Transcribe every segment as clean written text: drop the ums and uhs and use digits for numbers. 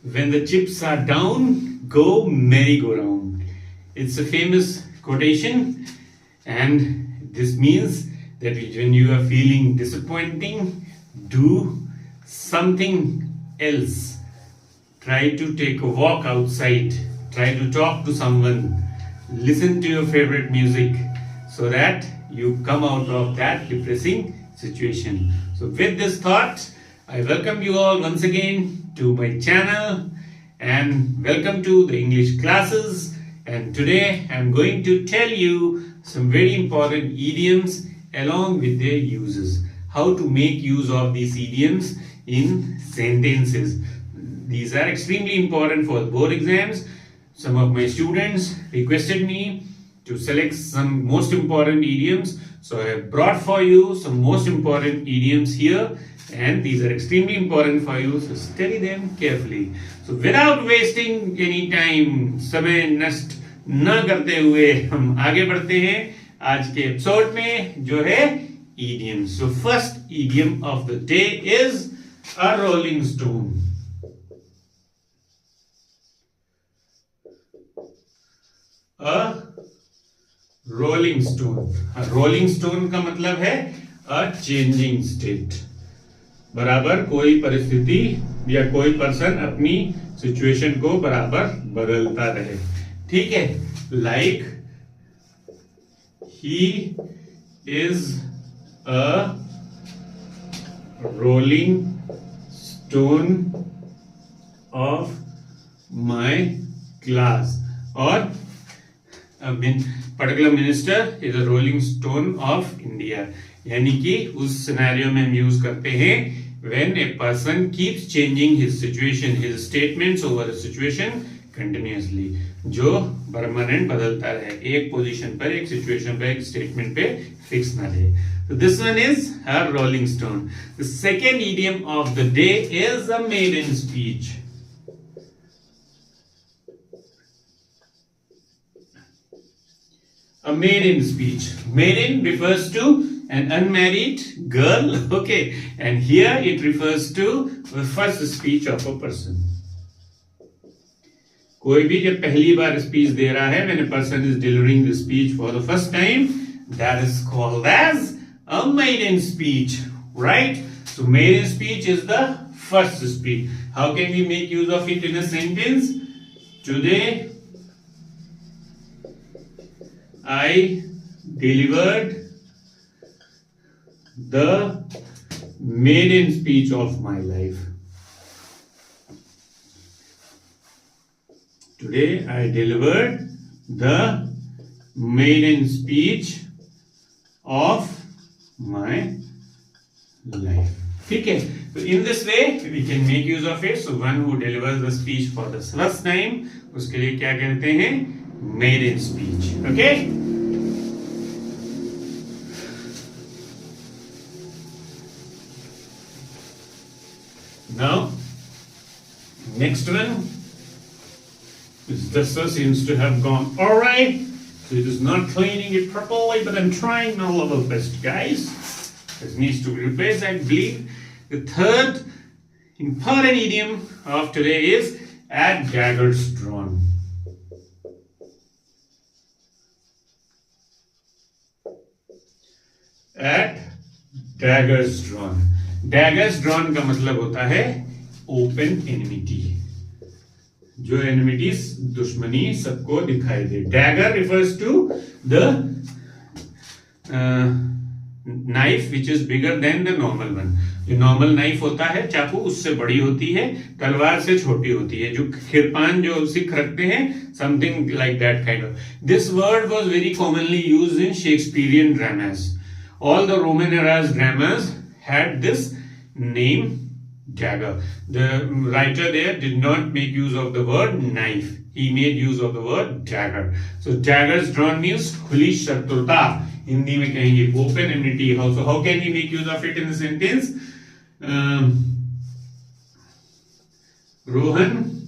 When the chips are down, go merry-go-round. It's a famous quotation, and this means that when you are feeling disappointing, do something else. Try to take a walk outside. Try to talk to someone. Listen to your favorite music so that you come out of that depressing situation. So, with this thought, I welcome you all once again to my channel and welcome to the English classes. And today I'm going to tell you some very important idioms along with their uses. How to make use of these idioms in sentences. These are extremely important for board exams. Some of my students requested me to select some most important idioms. So I have brought for you some most important idioms here, and these are extremely important for you. So study them carefully. So without wasting any time, समय नष्ट न करते हुए हम आगे बढ़ते हैं आज के एपिसोड में जो है idiom. So first idiom of the day is a rolling stone. A rolling stone. A rolling stone का मतलब है a changing state. बराबर कोई परिस्थिति या कोई पर्सन अपनी सिचुएशन को बराबर बदलता रहे. ठीक है. Like he is a rolling stone of my class. और a particular minister is a rolling stone of India. यानी कि उस सिनेरियो में हम यूज करते हैं when a person keeps changing his situation, his statements over a situation continuously. जो permanent बदलता रहे, एक पोजीशन पर, एक सिचुएशन पर, एक स्टेटमेंट पे फिक्स ना रहे. So this one is a rolling stone. The second idiom of the day is a maiden speech. A maiden speech. Maiden refers to an unmarried girl, okay, and here it refers to the first speech of a person. कोई भी जब पहली बार speech दे रहा है, when a person is delivering the speech for the first time, that is called as a maiden speech, right? So maiden speech is the first speech. How can we make use of it in a sentence? Today I delivered the maiden speech of my life. Today I delivered the maiden speech of my life. ठीक है. So in this way we can make use of it. So one who delivers the speech for the first time, उसके लिए क्या कहते हैं? Maiden speech. Okay. Now, next one. This duster seems to have gone alright. So it is not cleaning it properly, but I'm trying my level best, guys. This needs to be replaced, I believe. The third important idiom of today is at daggers drawn. At daggers drawn. Daggers drawn का मतलब होता है open enmity. जो एनिमिटीज दुश्मनी सबको दिखाई दे. Dagger refers to the knife which is bigger than the normal one. जो normal knife होता है चाकू, उससे बड़ी होती है, तलवार से छोटी होती है. जो खिरपान जो सिख रखते हैं, something like that kind of. This word was very commonly used in Shakespearean dramas. All the Roman era's dramas had this name dagger. The writer there did not make use of the word knife. He made use of the word dagger. So daggers drawn means खुली शत्रुता. हिंदी में कहेंगे open enmity. So how can we make use of it in the sentence? Rohan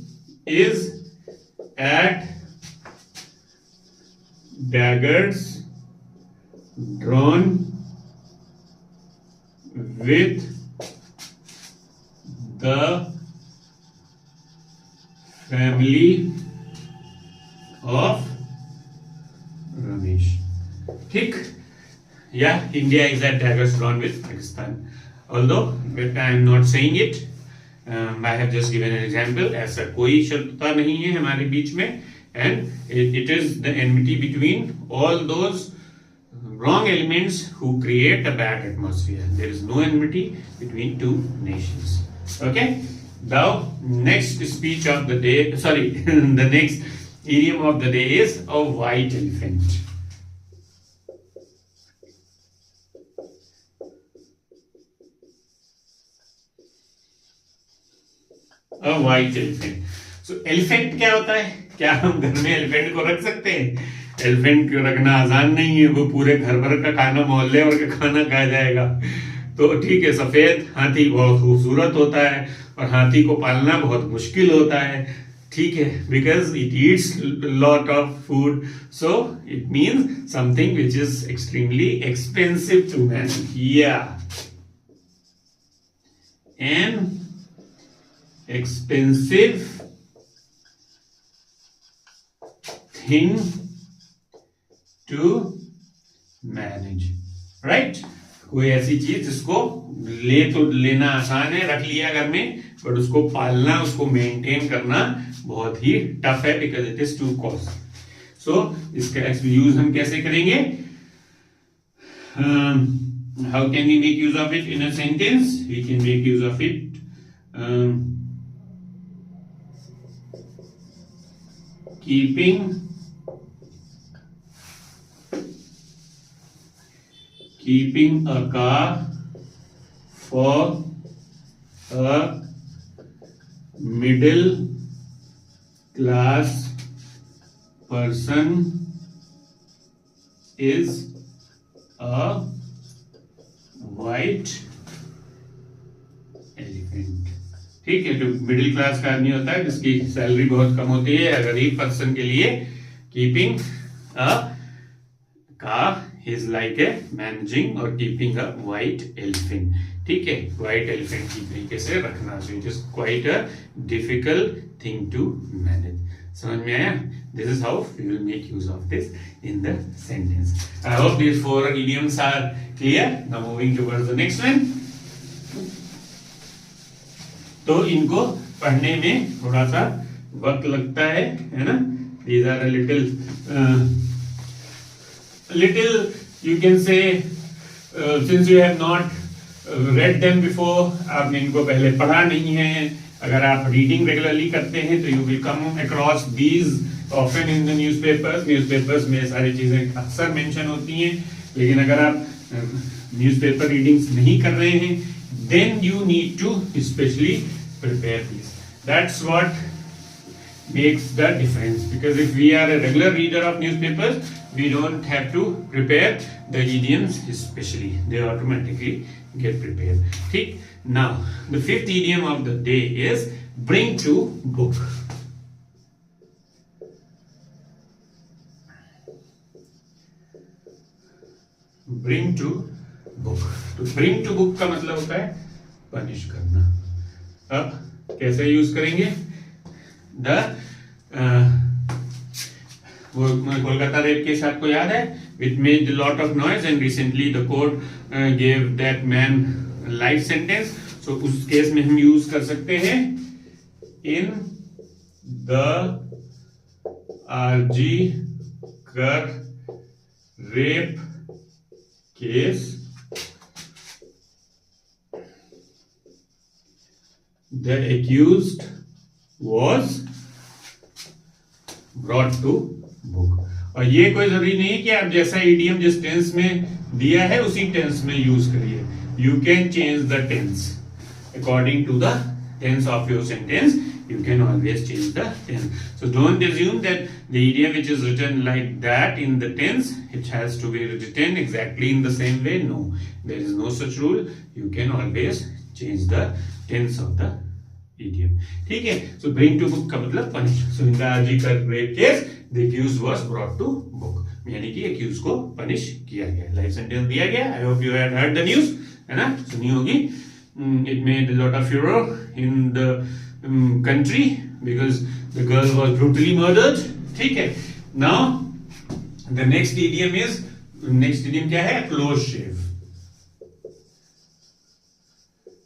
is at daggers drawn with the family of Ramesh. ठीक. Yeah, India is at daggers drawn with Pakistan. Although I am not saying it, I have just given an example. ऐसा कोई शत्रुता नहीं है हमारे बीच में, and it is the enmity between all those wrong elements who create a bad atmosphere. There is no enmity between two nations. Okay. Now, next speech of the day. Sorry, the next idiom of the day is a white elephant. White elephant. So elephant क्या होता है? क्या हम घर में elephant को रख सकते हैं? एलिफेंट को रखना आसान नहीं है. वो पूरे घर भर का खाना, मोहल्ले भर का खाना खा जाएगा. तो ठीक है, सफेद हाथी बहुत खूबसूरत होता है और हाथी को पालना बहुत मुश्किल होता है. ठीक है, because it eats lot of food. So it means something which is extremely expensive to manage. या and expensive thing to manage, right? कोई ऐसी चीज जिसको तो लेना आसान है, रख लिया घर में, बट उसको पालना, उसको मेंटेन करना बहुत ही टफ है, because it is too cost. So इसका यूज हम कैसे करेंगे? How can we make use of it in a sentence? We can make use of it keeping a car for a middle class person is a white elephant. ठीक है, जो middle class का आदमी होता है, जिसकी सैलरी बहुत कम होती है, गरीब पर्सन के लिए keeping a car is like a managing और कीपिंग अ व्हाइट एलिफेंट. ठीक है, व्हाइट एलिफेंट की तरीके से रखना. So it is quite a difficult thing to manage. समझ में आया? This is how we will make use of this in the sentence. I hope these 4 idioms are clear. Now moving towards the next one. तो इनको पढ़ने में थोड़ा सा वक्त लगता है ना? These are a little you can say since you have not read them before, आपने इनको पहले पढ़ा नहीं है. अगर आप रीडिंग रेगुलरली करते हैं तो you will come across these often in the newspapers में सारी चीजें अक्सर मेंशन होती हैं. लेकिन अगर आप न्यूज़पेपर रीडिंग्स नहीं कर रहे हैं, then you need to especially prepare these. That's what makes the difference, because if we are a regular reader of newspapers, we don't have to prepare the idioms especially. They automatically get prepared. ठीक. Now the 5th idiom of the day is bring to book. Bring to book. तो bring to book का मतलब होता है punish करना. अब कैसे use करेंगे? वो कोलकाता रेप केस आपको याद है? Which made a lot of noise and recently the court gave that man life sentence. So उस केस में हम यूज कर सकते हैं in the RG Kar rape case, the accused was brought to book. और ये कोई जरूरी नहीं है कि आप जैसा इडियम जिस टेंस में दिया है उसी टेंस में यूज करिए. You can change the tense according to the tense of your sentence. You can always change the tense. So don't assume that the idiom which is written like that in the tense, it has to be written exactly in the same way. No, there is no such rule. You can always change the tense of the idiom. ठीक है? So bring to book का मतलब punish. So in the RG Kar rape case, the accused was brought to book. यानी कि accused को punish किया गया, life sentence दिया गया. I hope you had heard the news, है ना? सुनी होगी. It made a lot of furor in the country because the girl was brutally murdered. ठीक है. Now the next idiom क्या है? close shave.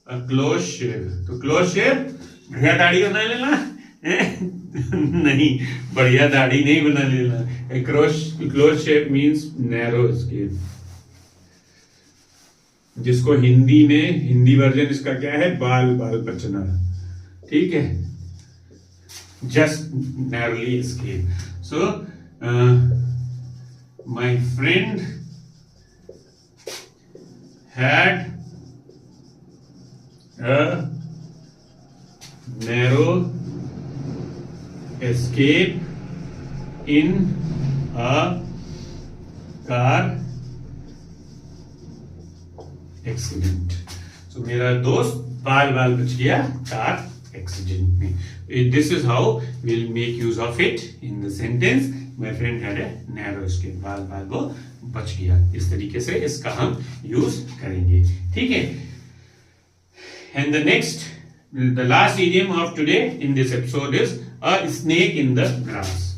A close shave. तो close shave बढ़िया दाढ़ी बना लेना. नहीं, बढ़िया दाढ़ी नहीं बना लेना. A close shave means narrow skin. जिसको हिंदी वर्जन इसका क्या है? बाल बचना. ठीक है. Just narrowly escape. So my friend had a narrow escape in a car accident. So मेरा दोस्त बाल बच गया कार एक्सीडेंट में. This is how we'll make use of it in the sentence. My friend had a narrow escape. बाल वो बच गया. इस तरीके से इसका हम यूज करेंगे. ठीक है. And the last idiom of today in this episode is a snake in the grass.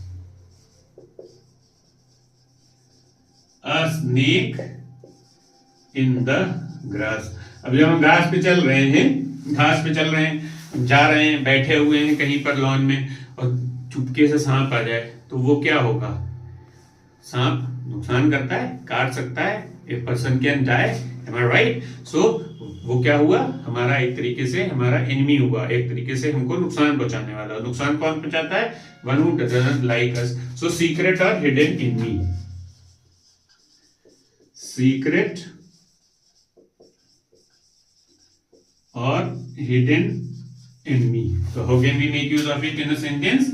A snake in the grass. अब जब हम घास पे चल रहे हैं, जा रहे हैं, बैठे हुए हैं कहीं पर लॉन में और चुपके से सांप आ जाए तो वो क्या होगा? सांप नुकसान करता है, काट सकता है, एक person can die. Am I right? So वो क्या हुआ? हमारा एक तरीके से हमारा एनिमी हुआ, एक तरीके से हमको नुकसान पहुंचाने वाला. नुकसान कौन पहुंचाता है? One who doesn't like us. So secret or hidden enemy. Secret or hidden enemy. So how can we make use of it in a sentence?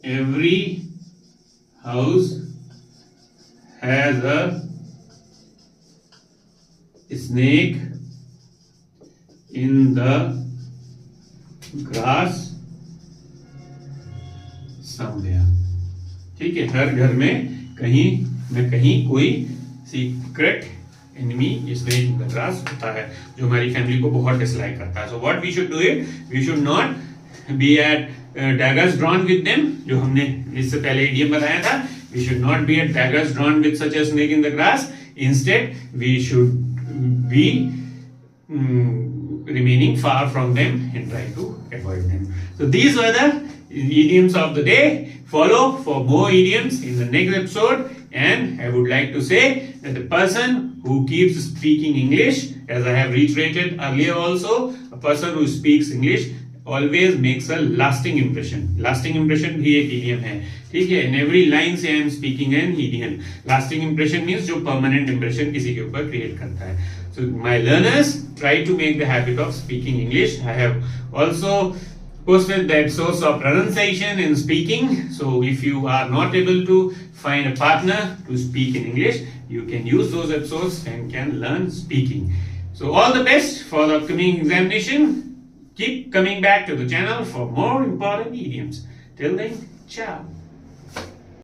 Every house has a snake in the grass somewhere. ठीक है. हर घर में कहीं न कहीं कोई secret enemy snake in the grass होता है जो हमारी फैमिली को बहुत डिसलाइक करता है. So what we should do it, we should not be at daggers drawn with them. जो हमने इससे पहले इडियम बताया था, we should not be at daggers drawn with such a snake in the grass. Instead we should be remaining far from them and try to avoid them. So these were the idioms of the day. Follow for more idioms in the next episode. And I would like to say that the person who keeps speaking English, as I have reiterated earlier also, a person who speaks English always makes a lasting impression. Lasting impression भी एक idiom है. ठीक है. In every line से I am speaking an idiom. Lasting impression means जो permanent impression किसी के ऊपर create करता है. So my learners, try to make the habit of speaking English. I have also posted the episodes of pronunciation and speaking. So if you are not able to find a partner to speak in English, you can use those episodes and can learn speaking. So all the best for the upcoming examination. Keep coming back to the channel for more important idioms. Till then, ciao.